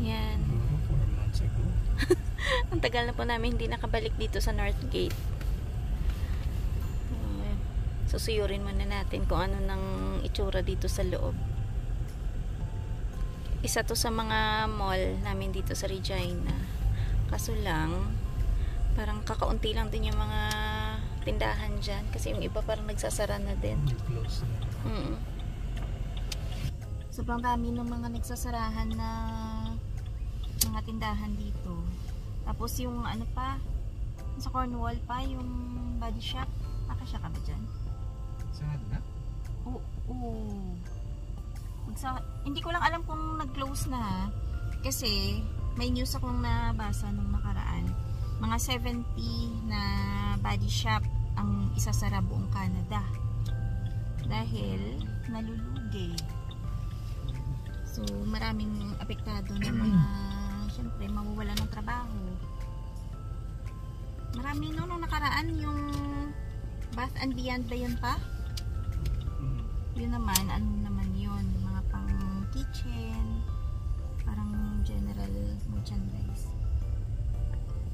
Yan. 4 months ago. Ang tagal na po namin hindi nakabalik dito sa North Gate. Susuyurin muna natin kung ano nang itsura dito sa loob. Isa to sa mga mall namin dito sa Regina. Kaso lang, parang kakaunti lang din yung mga tindahan dyan. Kasi yung iba parang nagsasara na din. Close na. Sobrang dami ng mga nagsasarahan na mga tindahan dito. Tapos yung ano pa, sa Cornwall pa, yung body shop. Nakasya ka ba dyan? Saan na? Oo. Hindi ko lang alam kung nag-close na. Kasi may news akong nabasa nung nakaraan. Mga 70 na body shop ang isasara buong Canada. Dahil nalulugi. So maraming apektado ng mga syempre mawawala ng trabaho. Marami nung nakaraan yung Bath and Beyond ba yun pa? Yun naman, ano naman yun? Mga pang kitchen, parang general merchandise.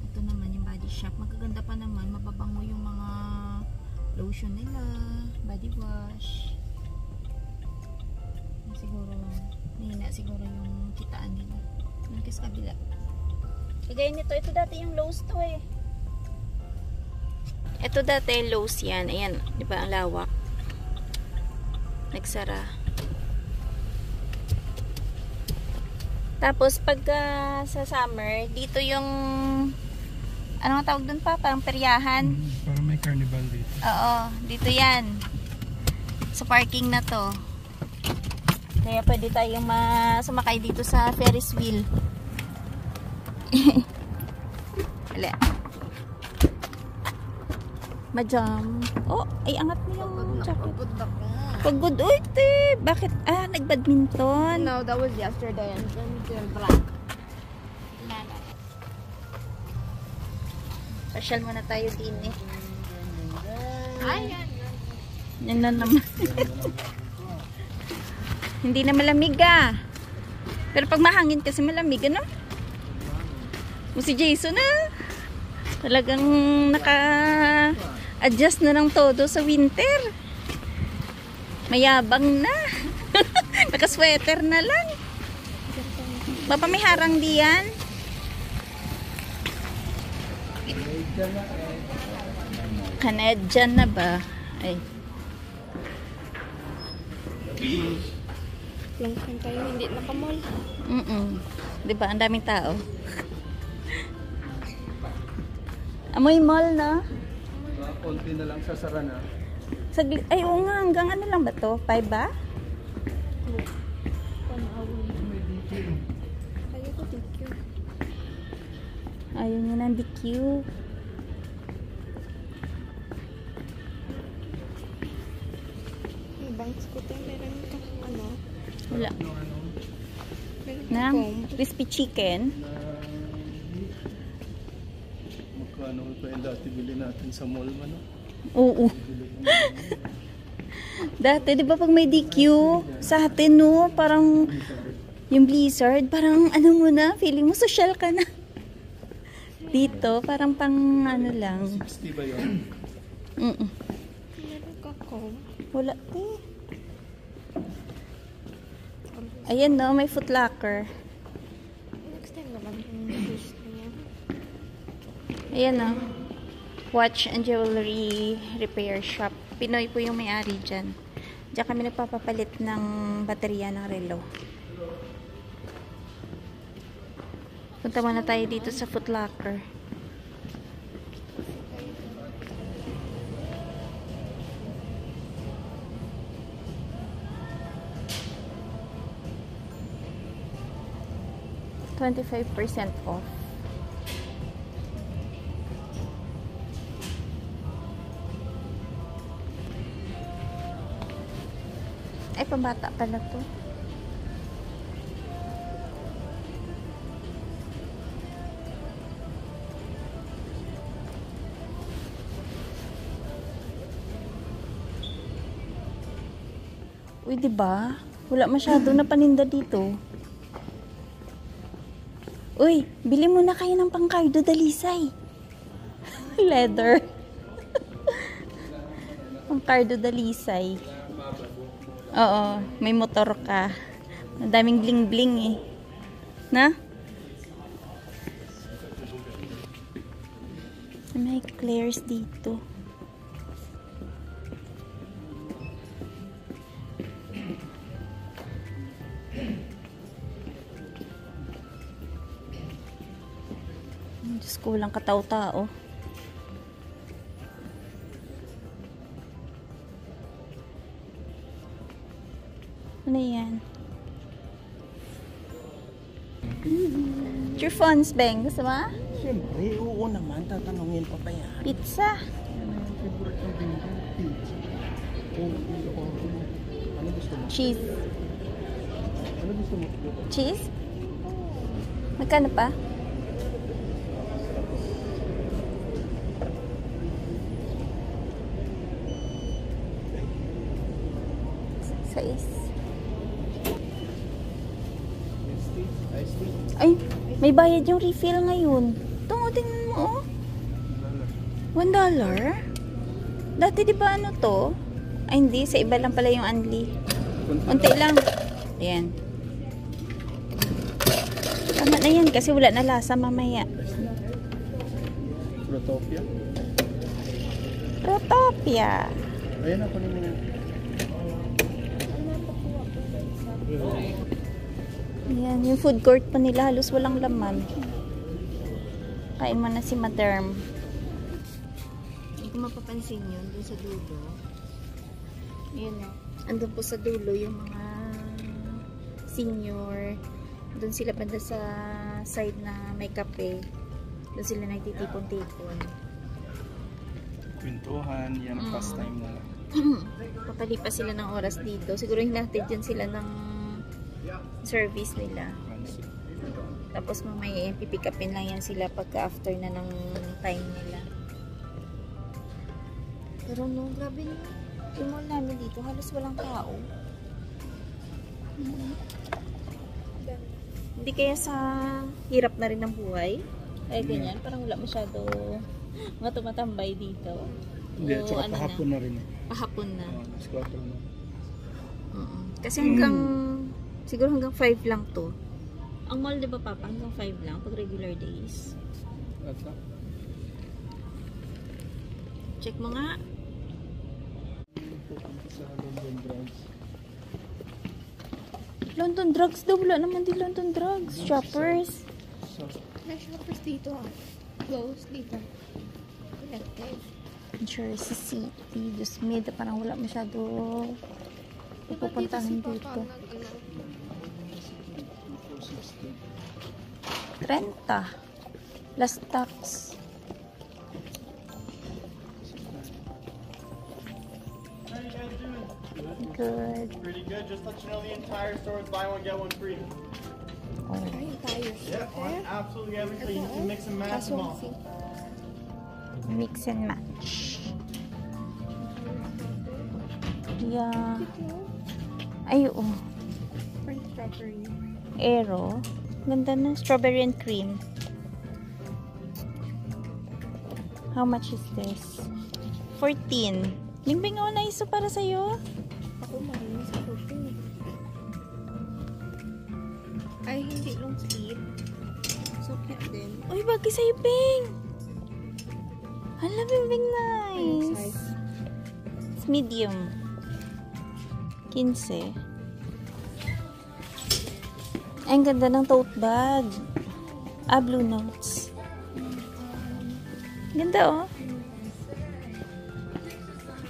Ito naman yung body shop. Magaganda pa naman, mababango yung mga lotion nila, body wash. Siguro, mahina siguro yung kitaan nila. Yung kasi kabila. Kagaya nito, ito dati yung Lowe's to eh. Ito dati Lowe's yan. Ayan, di ba ang lawak? Nagsara. Tapos pag sa summer, dito yung ano nga tawag dun pa? Parang peryahan. Parang may carnival dito. Oo, dito yan. Sa parking na to. Kaya pwede tayong sumakay dito sa Ferris wheel. Wala. Majam. Oh, ay angat mo yung jacket. Pagod. Uy, te. Bakit? Nagbadminton. No, that was yesterday. And then they're black. Pasyal muna tayo din eh. Ay, Yan na naman. Hindi na malamig Pero pag mahangin kasi malamig, ano? Si Jason talagang naka-adjust na ng todo sa winter. Mayabang na. Naka-sweater na lang. Bapa may harang diyan. Canadian na ba? Ay. long time tayo hindi nakamall. Diba? Ang daming tao. Amoy mall na. Konti na lang sasara na. Ay, oo nga. Hanggang ano lang ba to? 5 ba? Kaya ko DQ. Ayaw niya ng DQ. May banks ko tayo. Meron ka ano? Wala. Meron ka Na comb. crispy chicken. Magkano pa yung dati bili natin sa mall man? Oo. Dati, di ba pag may DQ sa atin, no? Parang yung Blizzard, parang ano mo na, feeling mo social ka na. Dito, parang pang ano lang. 60 ba yun? Meron ka comb. Wala eh. Ayan no, may Foot Locker. Next time naman yung gusto niya. Ayan no. Watch and Jewelry Repair Shop. Pinoy po yung may-ari dyan. Diyan kami nagpapapalit ng baterya ng relo. Punta muna tayo dito sa Foot Locker. $25% off. Ay, pambata pala to. Uy, diba? Wala masyado na paninda dito. Uy, bili muna kayo ng pangkardo dalisay. Leather. Pangkardo dalisay. Oo, may motor ka. Ang daming bling-bling eh. Na? May Claire's dito. Diyos ko, walang katao-tao. Ano yan? Your phones, Beng. Gusto mo? Siyempre, oo naman. Tatanungin pa ba yan? Pizza. Favorite ng binigay. Pizza. Ano gusto mo? Cheese. Ano gusto mo? Cheese? Magkano pa? Size. Iced tea? Ay, may bayad yung refill ngayon. Tungo, tingnan mo, oh. $1? Dati di ba ano to? Ay, hindi. Sa iba lang pala yung unli. Unti lang. Ayan. Tama na yan kasi wala na lasa mamaya. Protopia? Protopia. Ayan ako naman yan. Ayan, yung food court pa nila halos walang laman. Kain mo na si Madam. Hindi ko mapapansin yun dun sa dulo. Ayan o. Andun po sa dulo yung mga senior. Doon sila banda sa side na may kape. Doon sila nagtitipon-tipon. Kwentuhan, yan ang pastime nila. Papalipas sila ng oras dito. Siguro hinatid dyan sila ng service nila. Tapos mamaya pipick upin lang yan sila pagka after na ng time nila. Pero no, grabe nyo. Yung mall namin dito, halos walang tao. Hindi kaya sa hirap na rin ng buhay. Kaya ganyan, parang wala masyado mga tumatambay dito. Hindi, at saka pahapon na rin. Pahapon na. Mas 4 na. Kasi hanggang siguro hanggang 5 lang to. Ang mall, di ba Papa? Hanggang 5 lang pag regular days. Check mo nga. Sa London Drugs. London Drugs daw. Wala naman di London Drugs. Shoppers. May shoppers dito ah. Close dito. Connected. Jersey City. Just mid. Parang wala masyado pupuntahan dito. 30. Last tax. Good. Pretty good. Just let you know the entire store is buy one get one free. Ay, tayo. Yeah, on absolutely everything. You can mix and match them all. Mix and match. Yeah. Ay, oo. French strawberry. Aero. Ganda na. Strawberry and cream. How much is this? 14. Lingbing ako na iso para sa'yo. Ako marami sa coffee. Ay, hindi long sleeve. So cute din. Uy, bagay sa'yo, Bing! Hala, Bing, nice. Size. It's medium. 15. Ay, ang ganda ng tote bag. Blue Notes. Ganda, oh.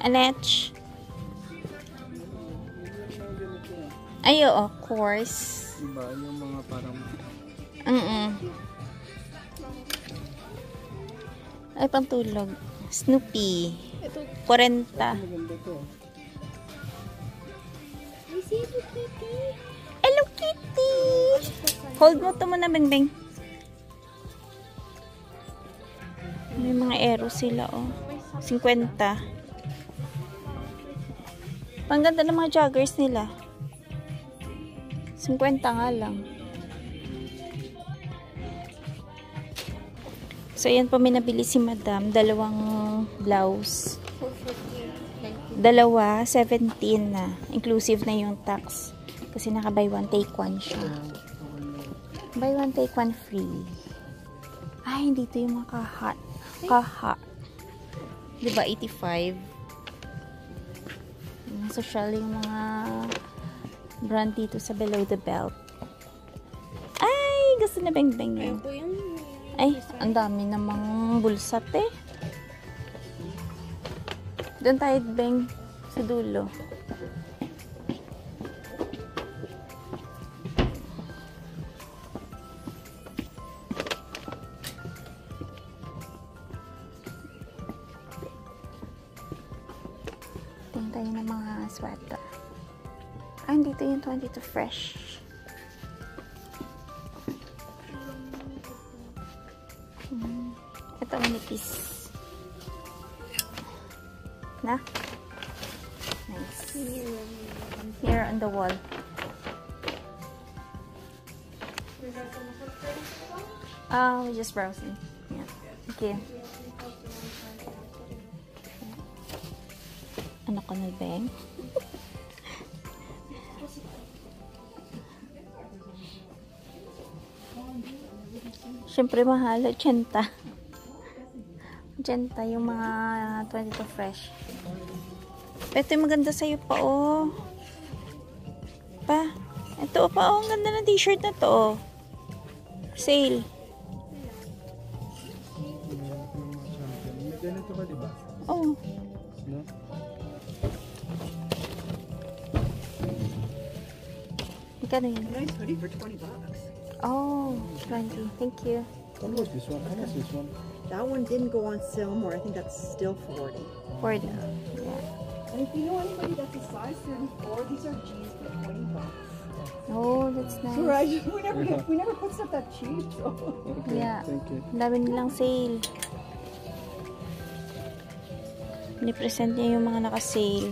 Alech. Ay, oo, course. Diba yung mga parang Ay, pantulog. Snoopy. Ito. 40. maganda to. Ay, si Hello Kitty. Hello Kitty! Hold mo ito muna, Beng Beng. May mga aero sila, oh. 50. Pangganda ng mga joggers nila. 50 nga lang. So, ayan po, may nabili si Madam. Dalawang blouse. 440. Dalawa, 17 na. Inclusive na yung tax. Kasi naka buy one, take one siya. Buy one, take one free. Ay, hindi ito yung mga kaha. Diba, 85? Social yung mga brand dito sa below the belt. Ay, gusto na beng-beng yun. Ay, ang dami namang bulsat eh. Doon tayo beng sa dulo. Tingnan tayo ng mga sweater. Ay, dito yung 22 fresh. Ito manipis. Na? Nice. Here on the wall. We're just browsing. Yeah. Okay. Ano ko na bang? Siyempre mahal, 80. 80 yung mga 22 fresh. Ito yung maganda sa'yo pa, oh. Pa, ito pa, oh. Ang ganda ng t-shirt na to, oh. Sale. May ganito ka, diba? Oh. No? Magkano yun? Nice hoodie for $20. Oh, 20. Thank you. How much this one? How much this one? That one didn't go on sale more. I think that's still 40. 40. Yeah. And if you know anybody that's a size 34, these are jeans for $20. Oh, that's nice. Right? We never put stuff that cheap. So. Okay, Yeah. thank you. Ang dami nilang sale. Ni-present niya yung mga naka-sale.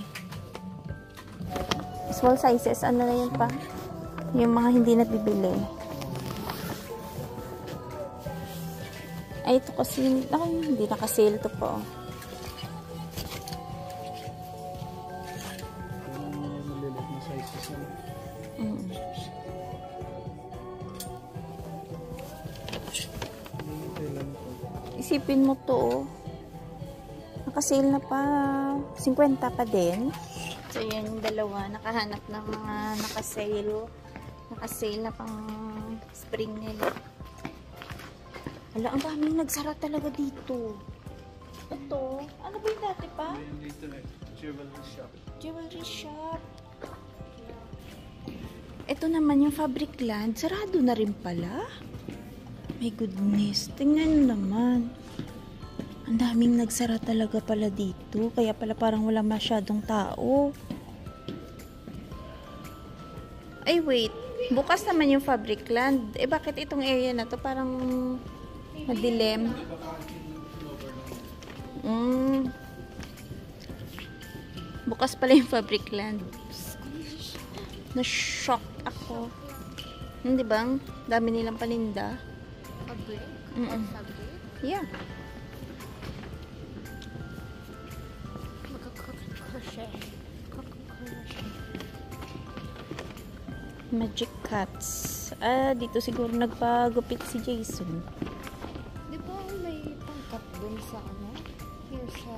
Small sizes, ano na yun pa? Yung mga hindi nabibili. Ay, ito kasi, hindi naka-sale to po. Malilit na sizes na. Isipin mo to, oh. Naka-sale na pa. 50 pa din. So, yan yung dalawa. Nakahanap ng mga naka-sale. Naka-sale na pang spring nila. Hala, ang daming nagsara talaga dito. Ito. Ano ba yung dati pa? Dito na, jewelry shop. Jewelry shop. Ito naman yung Fabricland. Sarado na rin pala. My goodness. Tingnan nyo naman. Ang daming nagsara talaga pala dito. Kaya pala parang wala masyadong tao. Ay, wait. Bukas naman yung Fabricland. Eh, bakit itong area na to parang madilim? Bukas pala yung Fabricland. Na-shock ako. Hindi ba? Dami nilang paninda. Fabric? Fabric? Yeah. Crochet. Magic cuts. Ah, dito siguro nagpagupit si Jason. Di ba may pangkat dun sa ano? Here sa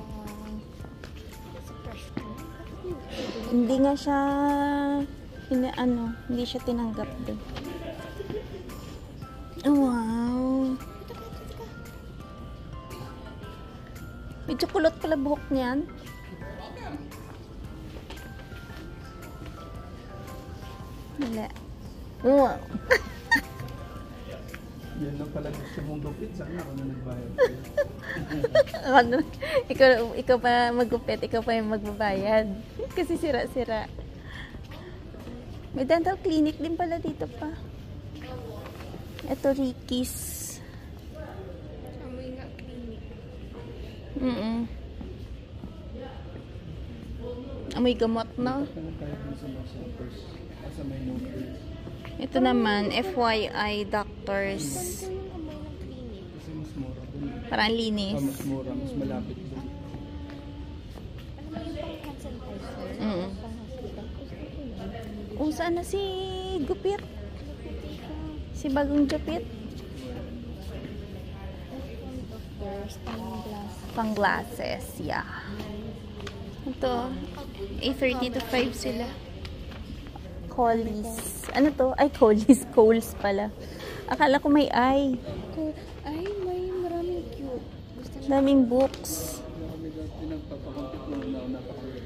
fresh room? Hindi nga siya hindi siya tinanggap doon. Wow. Medyo kulot pala buhok niyan. Wala. Wow. Yan lang pala gusto mong gupit. Sana ako na nagbayad. Ano? Ikaw pa magupit, ikaw pa yung magbabayad. Kasi sira-sira. May dental clinic din pala dito pa. Ito, Ricky's. Amoy nga clinic. Amoy gamot, no? Ano tayo dun sa mga shoppers? Asa may notice. Ito naman, FYI doctors. Ito yung amoy ng clinic. Kasi mas mura dun. Parang linis. Mas mura, mas malapit doon. Ano yung pang hand sanitizer? Mm. Pang hospital. Oh, saan na si Gupit? Si bagong Gupit? Doctors, Pang glasses, yeah. Ito, 8:30 to 5 sila. Collies. Ano to? Ay, Collies. Coles pala. Akala ko may ay. Ay, may maraming cute. Gusto niya. Daming books. Kami dati nagpapakompit nung napakulit.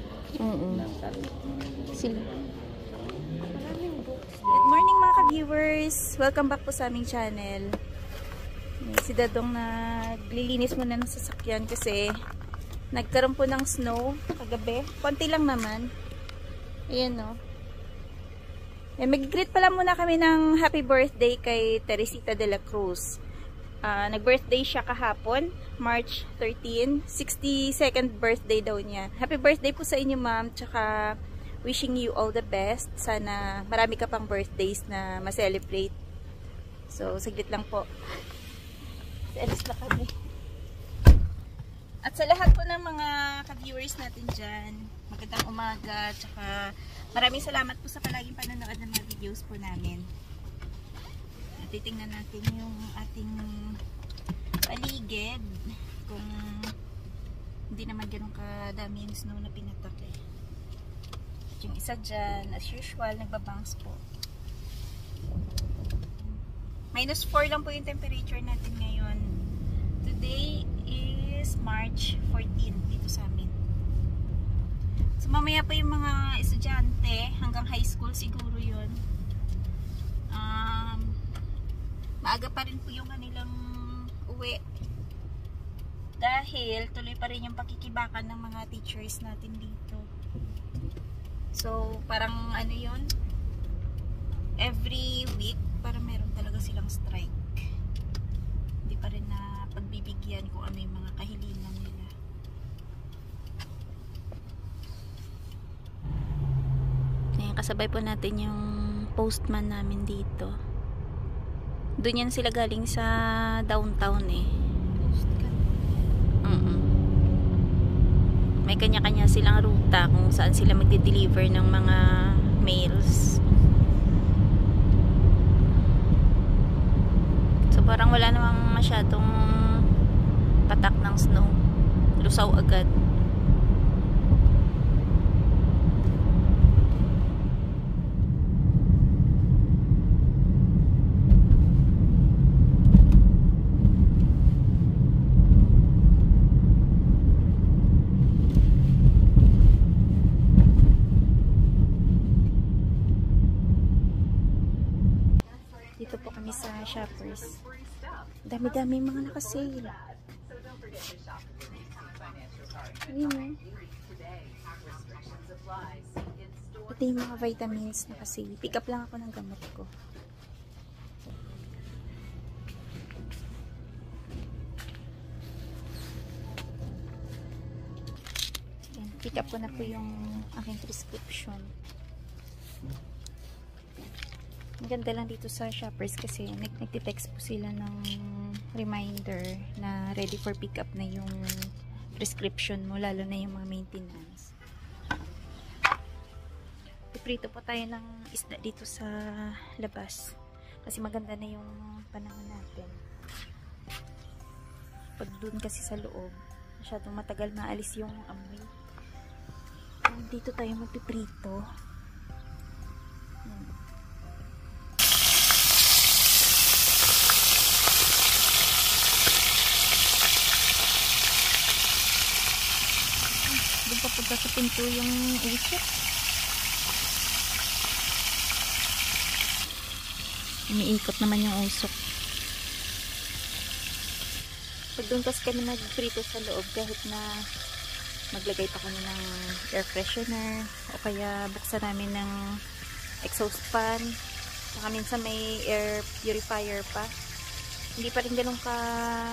Sila. Maraming books. Good morning mga ka-viewers! Welcome back po sa aming channel. Si Dadong naglilinis muna ng sasakyan kasi nagkaroon po ng snow kagabi. Konti lang naman. Ayan no. Mag-greet pala muna kami ng happy birthday kay Teresita de la Cruz. Nag-birthday siya kahapon, March 13. 62nd birthday daw niya. Happy birthday po sa inyo ma'am. Tsaka wishing you all the best. Sana marami ka pang birthdays na ma-celebrate. So, saglit lang po. Alis na kami. At sa lahat po ng mga ka-viewers natin dyan, magandang umaga. Tsaka maraming salamat po sa palaging panonood ng mga videos po namin. At titingnan natin yung ating paligid. Kung hindi naman ganun kadami yung snow na pinatak eh. Yung isa dyan, as usual, nagbabangs po. -4 lang po yung temperature natin ngayon. Today is March 14 dito sa amin. So mamaya pa yung mga estudyante, hanggang high school siguro yun. Maaga pa rin po yung kanilang uwi. Dahil tuloy pa rin yung pakikibakan ng mga teachers natin dito. So, parang ano yun, every week, parang meron talaga silang strike. Hindi pa rin na pagbibigyan kung ano yung mga kahilingan nila. Ngayon, kasabay po natin yung postman namin dito. Doon yan sila galing sa downtown eh. May kanya-kanya silang ruta kung saan sila magde-deliver ng mga mails. So parang wala namang masyadong patak ng snow. Lusaw agad. Dito po kami sa Shoppers. Dami-dami mga nakasale. Ayun o. Ito yung mga vitamins nakasale. Pick up lang ako ng gamot ko. Ayan, pick up ko na po yung aking prescription. Ang ganda lang dito sa Shoppers kasi nagtitext po sila ng reminder na ready for pick up na yung prescription mo, lalo na yung mga maintenance. Piprito po tayo ng isda dito sa labas kasi maganda na yung panahon natin. Pag dun kasi sa loob, masyadong matagal maalis yung amoy. Dito tayo magpiprito. Pagka sa pinto yung usok. Umiikot naman yung usok. Pag doon kasi kami nagprito sa loob, kahit na maglagay pa kami ng air freshener o kaya buksan namin ng exhaust fan, saka minsan may air purifier pa, hindi pa rin ganun ka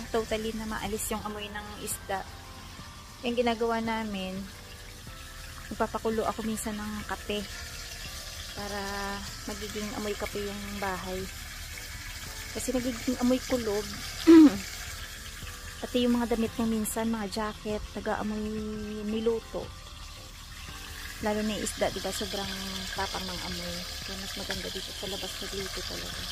totally na maalis yung amoy ng isda. Yung ginagawa namin, magpapakulo ako minsan ng kape para magiging amoy kape yung bahay. Kasi nagiging amoy kulob at Pati yung mga damit niya minsan, mga jacket, taga-amoy niluto. Lalo na yung isda, diba? Sobrang tapang ng amoy. Kaya mas maganda dito sa labas nagluto talaga.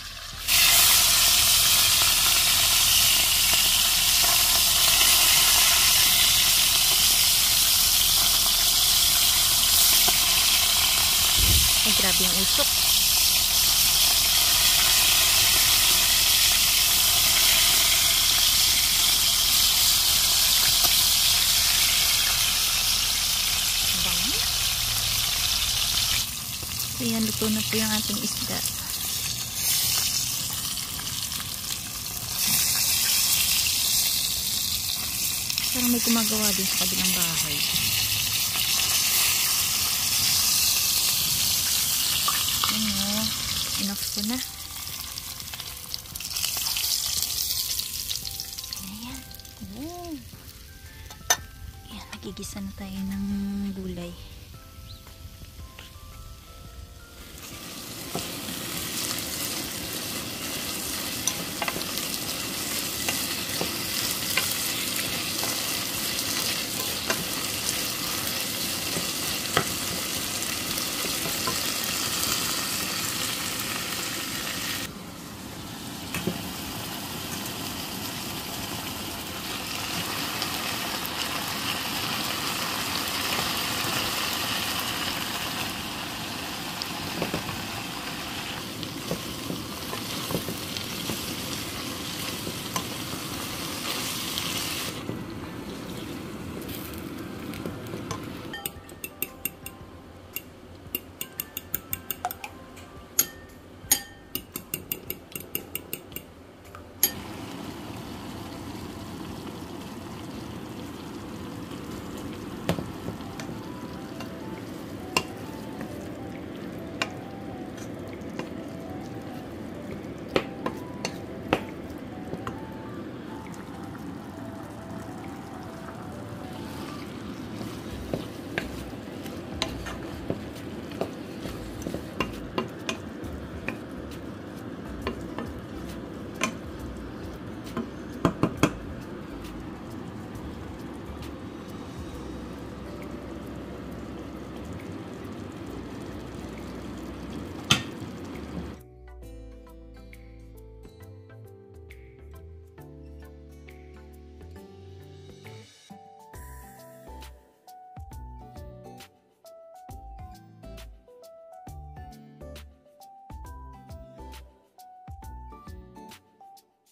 Ay, grabe yung usok. So yan, luto na po yung ating isda. Parang may gumagawa din sa kabilang bahay. Ano, enough ko na. Ayan. Ayan, magigisa na tayo ng gulay.